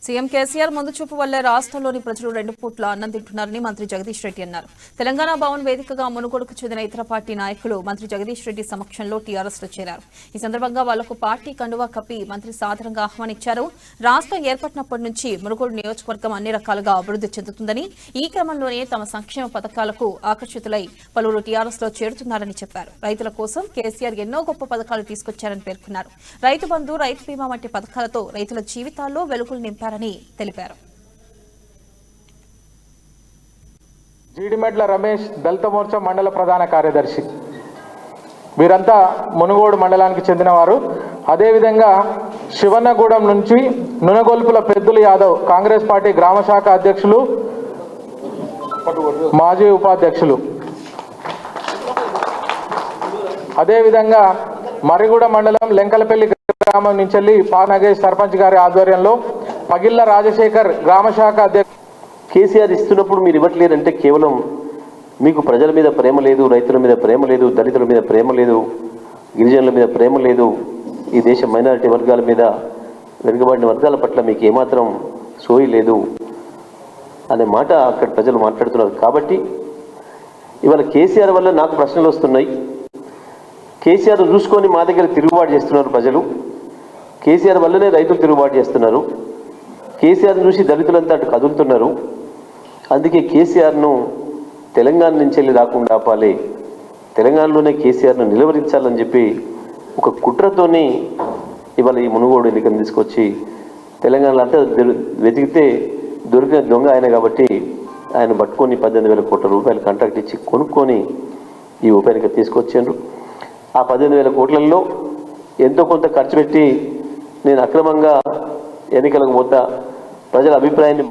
CM KCR ముందు చూపు వల్లే రాష్ట్రంలోని ప్రజలు 2 పూట్ల అన్నం తింటున్నారని మంత్రి జగదీష్ రెడ్డి అన్నారు. తెలంగాణ భవన్ వేదికగా మునుగోడుకు చెందిన ఇతర పార్టీ నాయకులు మంత్రి జగదీష్ రెడ్డి సమక్షంలో టీఆర్ఎస్ లో చేరారు. ఈ సందర్భంగా వాళ్లకు పార్టీ కండువా కప్పి మంత్రి సాదరంగా ఆహ్వానించారు. రాష్ట్రం ఏర్పడినప్పటి నుంచి మునుగోడు నియోజకవర్గం అన్ని రకాలుగా అభివృద్ధి చెందుతుందని, ఈ క్రమంలోనే తమ సంక్షేమ పథకాలకు ఆకర్షితులై పలువురు టీఆర్ఎస్ లో చేరుతున్నారని చెప్పారు. రైతుల కోసం కేసీఆర్ ఎన్నో గొప్ప పథకాలు తీసుకొచ్చారని పేర్కొన్నారు. రైతు బంధు, రైతు బీమా వంటి పథకాలతో రైతుల జీవితాల్లో వెలుగులు నింపారు. తెలిపారు. జీడిమెట్ల రమేష్ దళిత మోర్చా మండల ప్రధాన కార్యదర్శి. వీరంతా మునుగోడు మండలానికి చెందినవారు. అదేవిధంగా శివన్నగూడెం నుంచి నునగొల్పుల పెద్దులు యాదవ్ కాంగ్రెస్ పార్టీ గ్రామ శాఖ అధ్యక్షులు, మాజీ ఉపాధ్యక్షులు. అదేవిధంగా మరిగూడ మండలం లెంకలపల్లి గ్రామం నుంచి పానగేష్ సర్పంచ్ గారి ఆధ్వర్యంలో పగిళ్ల రాజశేఖర్ గ్రామ శాఖ అధ్యక్షుడు. కేసీఆర్ ఇస్తున్నప్పుడు మీరు ఇవ్వట్లేదంటే కేవలం మీకు ప్రజల మీద ప్రేమ లేదు, రైతుల మీద ప్రేమ లేదు, దళితుల మీద ప్రేమ లేదు, గిరిజనుల మీద ప్రేమ లేదు, ఈ దేశ మైనారిటీ వర్గాల మీద, వెనుకబడిన వర్గాల పట్ల మీకు ఏమాత్రం సోయి లేదు అనే మాట అక్కడ ప్రజలు మాట్లాడుతున్నారు. కాబట్టి ఇవాళ కేసీఆర్ వల్ల నాకు ప్రశ్నలు వస్తున్నాయి. కేసీఆర్ చూసుకొని మా దగ్గర తిరుగుబాటు చేస్తున్నారు ప్రజలు. కేసీఆర్ వల్లనే రైతులు తిరుగుబాటు చేస్తున్నారు. కేసీఆర్ చూసి దళితులంతా అటు కదులుతున్నారు. అందుకే కేసీఆర్ను తెలంగాణ నుంచి వెళ్ళి రాకుండా ఆపాలి, తెలంగాణలోనే కేసీఆర్ను నిలవరించాలని చెప్పి ఒక కుట్రతోని ఇవాళ ఈ మునుగోడు ఎన్నికను తీసుకొచ్చి తెలంగాణలో అంతా వెతికితే దొరికిన దొంగ ఆయన కాబట్టి ఆయన పట్టుకొని 18,000 కోట్ల రూపాయలు కాంట్రాక్ట్ ఇచ్చి కొనుక్కొని ఈ ఉప ఎన్నిక తీసుకొచ్చారు. ఆ 18,000 కోట్లలో ఎంతో కొంత ఖర్చు పెట్టి నేను అక్రమంగా ఎన్నికలకు పోతా, ప్రజల అభిప్రాయాన్ని